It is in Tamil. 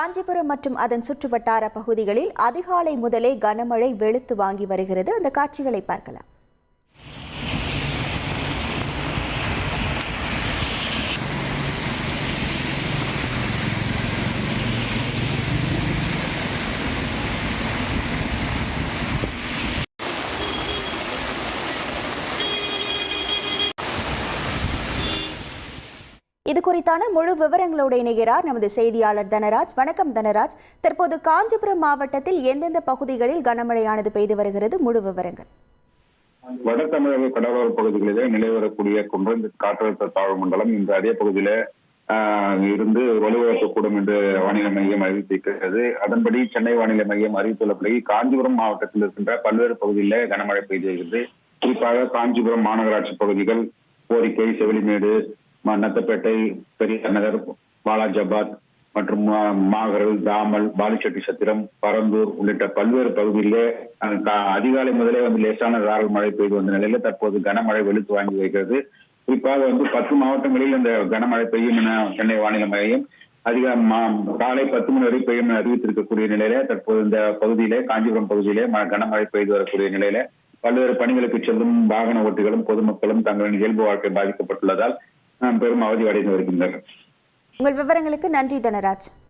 காஞ்சிபுரம் மற்றும் அதன் சுற்றுவட்டார பகுதிகளில் அதிகாலை முதலே கனமழை வெளுத்து வாங்கி வருகிறது. அந்த காட்சிகளை பார்க்கலாம். இது குறித்தான முழு விவரங்களோடு இணைகிறார் நமது செய்தியாளர் தனராஜ். வணக்கம் தனராஜ். தற்போது காஞ்சிபுரம் மாவட்டத்தில் எந்தெந்த பகுதிகளில் கனமழையானது பெய்து வருகிறது? முழு விவரங்கள். வட தமிழக கடலோர பகுதிகளிலே நிலவரக்கூடிய குறைந்த காற்றழுத்த தாழ்வு மண்டலம் இன்று அதே பகுதியில இருந்து வலுவிழக்கக்கூடும் என்று வானிலை மையம் அறிவித்திருக்கிறது. அதன்படி சென்னை வானிலை மையம் அறிவித்துள்ளபடி காஞ்சிபுரம் மாவட்டத்தில் இருக்கின்ற பல்வேறு பகுதிகளிலே கனமழை பெய்து வருகிறது. குறிப்பாக காஞ்சிபுரம் மாநகராட்சி பகுதிகள் கோரிக்கை, செவிலிமேடு, நத்தப்பேட்டை, பெரியார் நகர், வாலாஜாபாத் மற்றும் மாகரல், தாமல், பாலிச்செட்டி சத்திரம், பரந்தூர் உள்ளிட்ட பல்வேறு பகுதிகளிலே அதிகாலை முதலே லேசான சாரல் மழை பெய்து வந்த நிலையில தற்போது கனமழை வெளுத்து வாங்கி வருகிறது. குறிப்பாக 10 மாவட்டங்களில் இந்த கனமழை பெய்யும் என சென்னை வானிலை மையம் காலை 10 மணி வரை பெய்யும் என அறிவித்திருக்கக்கூடிய நிலையில தற்போது இந்த பகுதியிலே காஞ்சிபுரம் பகுதியிலே கனமழை பெய்து வரக்கூடிய நிலையில பல்வேறு பணிகளுக்கு செல்லும் வாகன ஓட்டிகளும் பொதுமக்களும் தங்களின் இயல்பு வாழ்க்கை பாதிக்கப்பட்டுள்ளதால் பெரும் அவதி அடைந்து வருகின்றனர். உங்கள் விவரங்களுக்கு நன்றி தனராஜ்.